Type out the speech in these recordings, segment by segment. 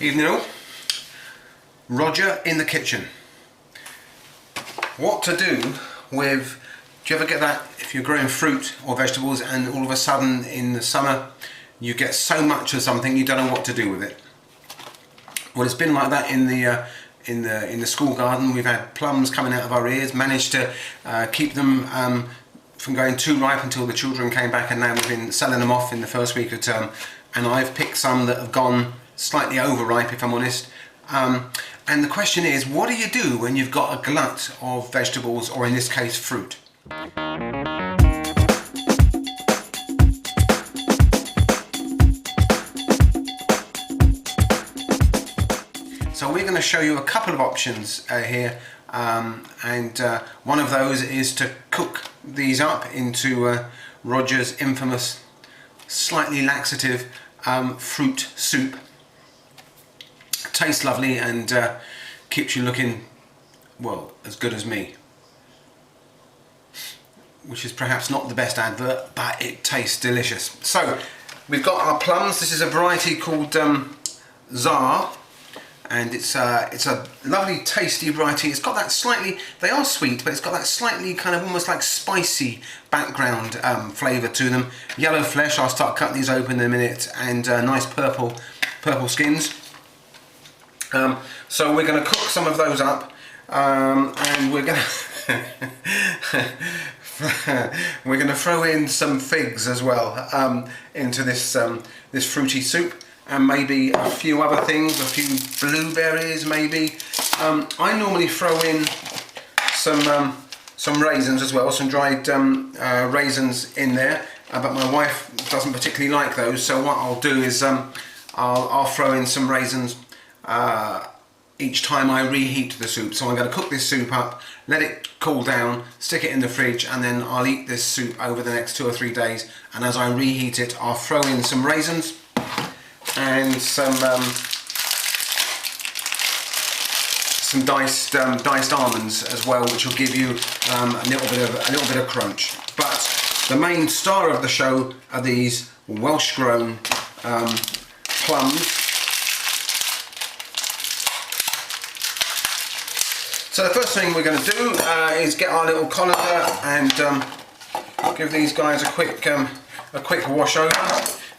Evening all. Roger in the kitchen. What to do with, do you ever get that if you're growing fruit or vegetables and all of a sudden in the summer you get so much of something you don't know what to do with it? Well, it's been like that in the school garden. We've had plums coming out of our ears, managed to keep them from going too ripe until the children came back, and now we've been selling them off in the first week of term, and I've picked some that have gone slightly overripe, if I'm honest. And the question is, what do you do when you've got a glut of vegetables, or in this case fruit? So we're going to show you a couple of options here, and one of those is to cook these up into Roger's infamous, slightly laxative fruit soup. Tastes lovely and keeps you looking, well, as good as me, which is perhaps not the best advert, but it tastes delicious. So we've got our plums. This is a variety called Czar, and it's a lovely tasty variety. It's got that slightly, they are sweet, but it's got that slightly kind of almost like spicy background flavour to them. Yellow flesh, I'll start cutting these open in a minute, and nice purple skins. So we're going to cook some of those up, and we're going to throw in some figs as well into this this fruity soup, and maybe a few other things, a few blueberries maybe. I normally throw in some raisins as well, some dried raisins in there, but my wife doesn't particularly like those, so what I'll do is I'll throw in some raisins each time I reheat the soup. So I'm going to cook this soup up, let it cool down, stick it in the fridge, and then I'll eat this soup over the next 2 or 3 days. And as I reheat it, I'll throw in some raisins and some diced almonds as well, which will give you a little bit of crunch. But the main star of the show are these Welsh grown plums. So the first thing we're going to do is get our little colander and give these guys a quick wash over.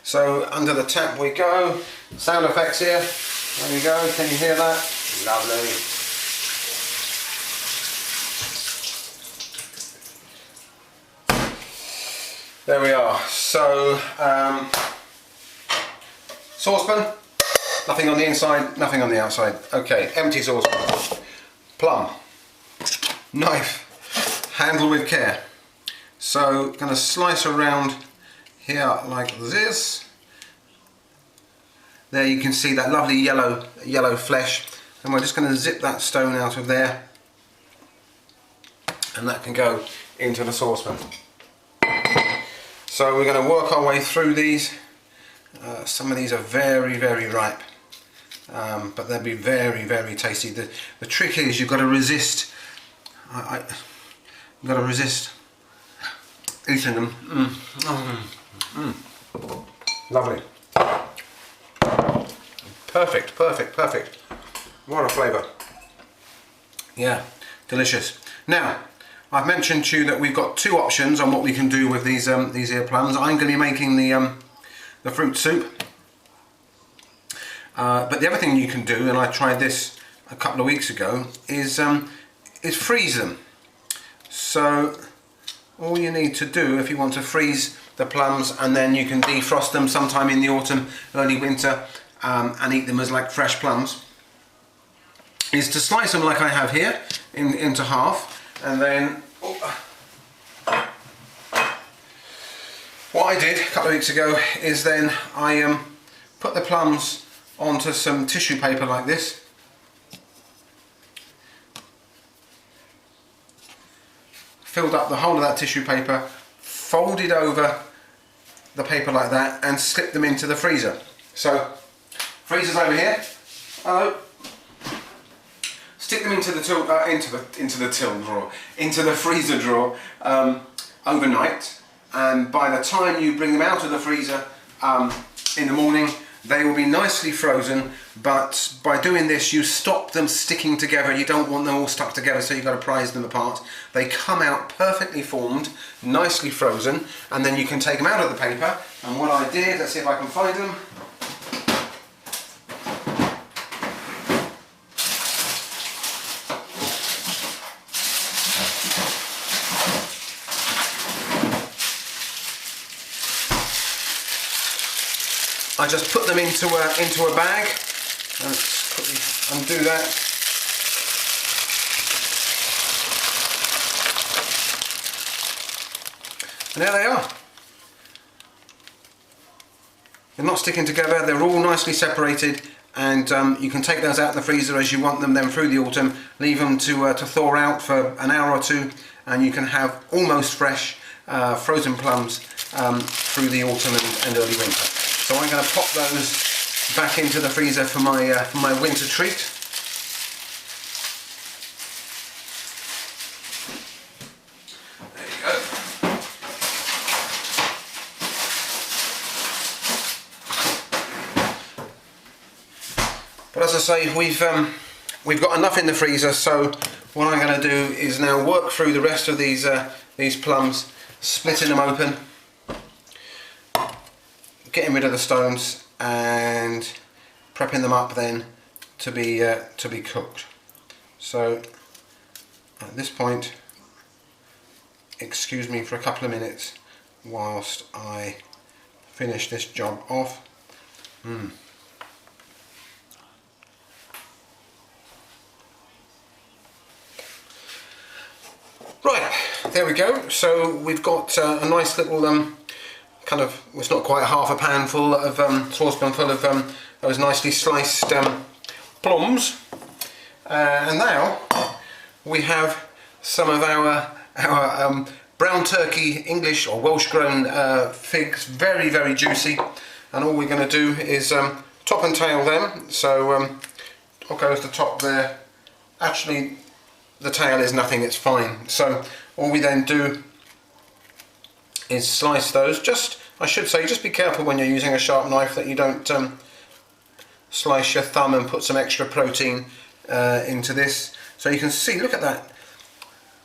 So under the tap we go. Sound effects here. There we go. Can you hear that? Lovely. There we are. So saucepan. Nothing on the inside. Nothing on the outside. Okay. Empty saucepan. Plum, knife, handle with care. So going to slice around here like this. There you can see that lovely yellow flesh, and we're just going to zip that stone out of there, and that can go into the saucepan. So we're going to work our way through these. Some of these are very ripe. But they'll be very tasty. The trick is you've got to resist. You've got to resist eating them. Lovely. Perfect. What a flavour. Yeah, delicious. Now, I've mentioned to you that we've got 2 options on what we can do with these here plums. I'm going to be making the fruit soup. But the other thing you can do, and I tried this a couple of weeks ago, is freeze them. So all you need to do if you want to freeze the plums, and then you can defrost them sometime in the autumn, early winter, and eat them as like fresh plums, is to slice them like I have here into half, and then what I did a couple of weeks ago is then I put the plums onto some tissue paper like this, filled up the whole of that tissue paper, folded over the paper like that, and slipped them into the freezer. So freezer's over here. Hello. Stick them into the freezer drawer overnight, and by the time you bring them out of the freezer in the morning, they will be nicely frozen, but by doing this you stop them sticking together. You don't want them all stuck together, so you've got to prise them apart. They come out perfectly formed, nicely frozen, and then you can take them out of the paper. And what I did, let's see if I can find them. I just put them into a bag. Let's quickly undo that. And there they are. They're not sticking together, they're all nicely separated, and you can take those out of the freezer as you want them then through the autumn, leave them to thaw out for an hour or two, and you can have almost fresh frozen plums through the autumn and early winter. So I'm going to pop those back into the freezer for my winter treat. There you go. But as I say, we've got enough in the freezer, so what I'm going to do is now work through the rest of these plums, splitting them open, getting rid of the stones and prepping them up then to be cooked. So at this point, excuse me for a couple of minutes whilst I finish this job off. Right, there we go. So we've got a nice little kind of, well, it's not quite half a pan full of saucepan full of those nicely sliced plums, and now we have some of our brown turkey English or Welsh grown figs, very, very juicy, and all we're going to do is top and tail them. So what goes the top there? Actually the tail is nothing, it's fine. So all we then do is slice those. I should say, just be careful when you're using a sharp knife that you don't slice your thumb and put some extra protein into this. So you can see, look at that.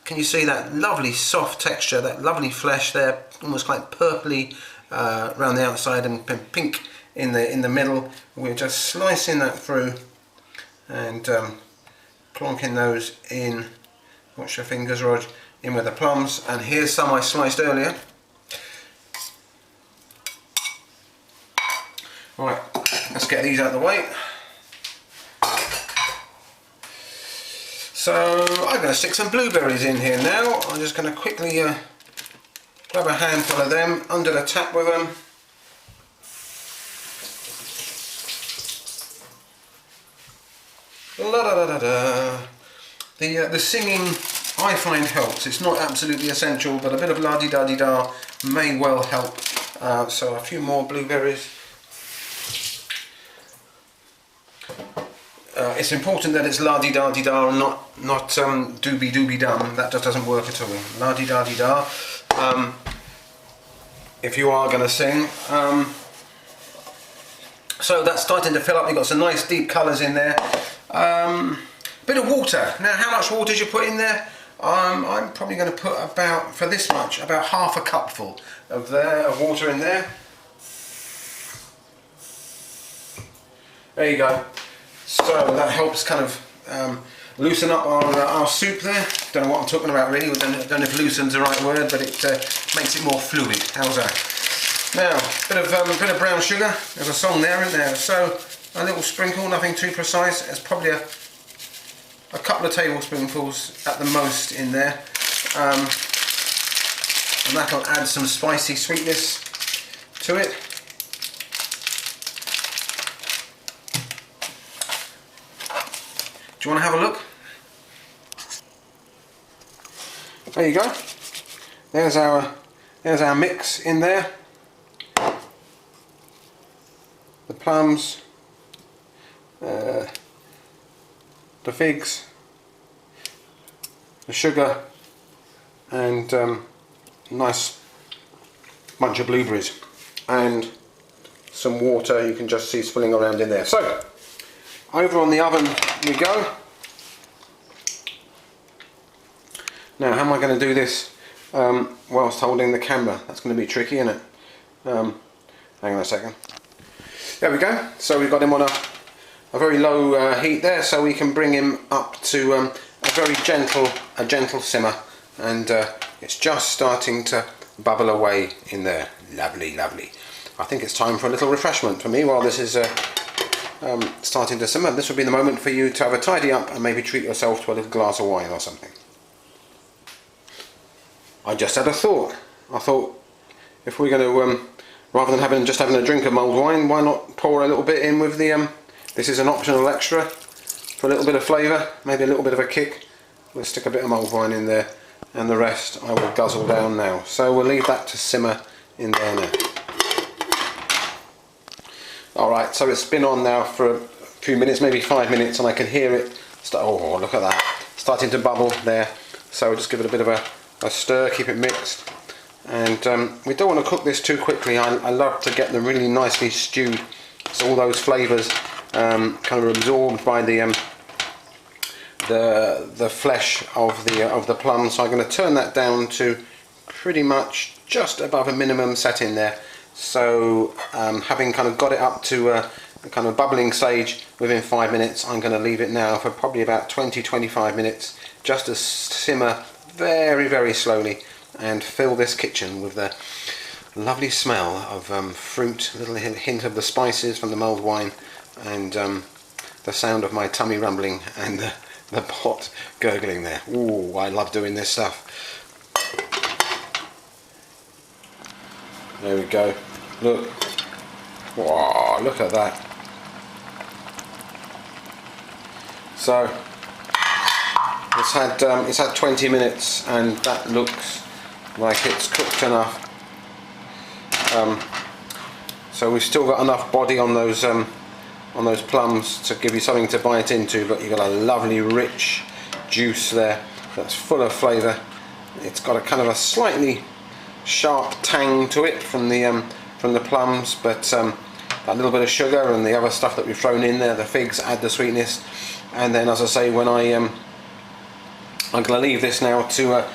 Can you see that lovely soft texture, that lovely flesh there, almost like purpley around the outside and pink in the middle. We're just slicing that through and plonking those in. Watch your fingers, Rog, in with the plums. And here's some I sliced earlier. Right, let's get these out of the way. So I'm going to stick some blueberries in here now. I'm just going to quickly grab a handful of them under the tap with them. La da da da da. The singing I find helps. It's not absolutely essential, but a bit of la-di-da-di-da may well help. So a few more blueberries. It's important that it's la-di-da-di-da and not doobie-doobie-dum. That just doesn't work at all. La-di-da-di-da. If you are going to sing. So that's starting to fill up. You've got some nice deep colours in there. Bit of water. Now, how much water did you put in there? I'm probably going to put about, for this much, about half a cupful of water in there. There you go. So that helps kind of loosen up our soup there. Don't know what I'm talking about really. I don't know if loosen's the right word, but it makes it more fluid. How's that? Now, bit of brown sugar. There's a song there, isn't there? So a little sprinkle, nothing too precise. It's probably a couple of tablespoonfuls at the most in there, and that'll add some spicy sweetness to it. Do you want to have a look? There you go. There's our mix in there. The plums, the figs, the sugar, and nice bunch of blueberries, and some water. You can just see spilling around in there. So over on the oven we go. Now, how am I going to do this whilst holding the camera? That's going to be tricky, isn't it? Hang on a second. There we go. So we've got him on a very low heat there, so we can bring him up to a very gentle simmer, and it's just starting to bubble away in there. Lovely, lovely. I think it's time for a little refreshment for me while this is starting to simmer. This would be the moment for you to have a tidy up and maybe treat yourself to a little glass of wine or something. I just had a thought. I thought, if we're going to, rather than just having a drink of mulled wine, why not pour a little bit in with the, this is an optional extra for a little bit of flavour, maybe a little bit of a kick. We'll stick a bit of mulled wine in there, and the rest I will guzzle down now. So we'll leave that to simmer in there now. Alright, so it's been on now for a few minutes, maybe 5 minutes, and I can hear it start, oh look at that, starting to bubble there. So we'll just give it a bit of a stir, keep it mixed, and we don't want to cook this too quickly. I love to get them really nicely stewed, so all those flavours kind of absorbed by the flesh of the plum. So I'm going to turn that down to pretty much just above a minimum setting there. So having kind of got it up to a kind of bubbling stage within 5 minutes, I'm going to leave it now for probably about 20-25 minutes just to simmer very, very slowly, and fill this kitchen with the lovely smell of fruit, a little hint of the spices from the mulled wine, and the sound of my tummy rumbling and the pot gurgling there. Ooh, I love doing this stuff. There we go. Look. Wow, look at that. So it's had 20 minutes, and that looks like it's cooked enough. So we've still got enough body on those plums to give you something to bite into, but you've got a lovely rich juice there that's full of flavour. It's got a kind of a slightly sharp tang to it from the plums, but that little bit of sugar and the other stuff that we've thrown in there, the figs, add the sweetness. And then, as I say, when I'm going to leave this now to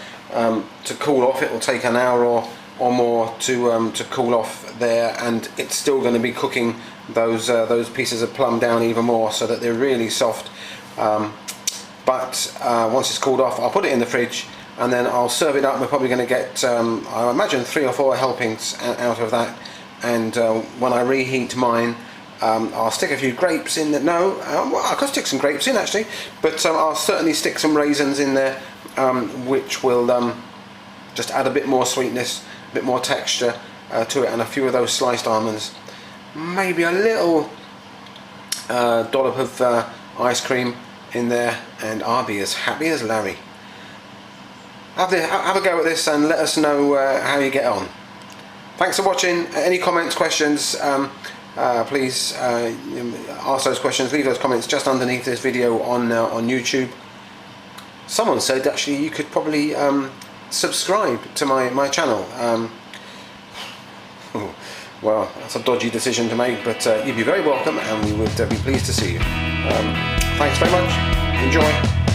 cool off. It will take an hour or more to cool off there, and it's still going to be cooking those pieces of plum down even more, so that they're really soft. But once it's cooled off, I'll put it in the fridge, and then I'll serve it up. We're probably going to get, I imagine, 3 or 4 helpings out of that. And when I reheat mine, I'll stick a few grapes in there. No, well, I could stick some grapes in actually, but I'll certainly stick some raisins in there, which will just add a bit more sweetness, a bit more texture to it, and a few of those sliced almonds. Maybe a little dollop of ice cream in there, and I'll be as happy as Larry. Have a go at this and let us know how you get on. Thanks for watching. Any comments, questions, please ask those questions, leave those comments just underneath this video on YouTube. Someone said actually you could probably subscribe to my channel. Well, that's a dodgy decision to make, but you'd be very welcome, and we would be pleased to see you. Thanks very much. Enjoy.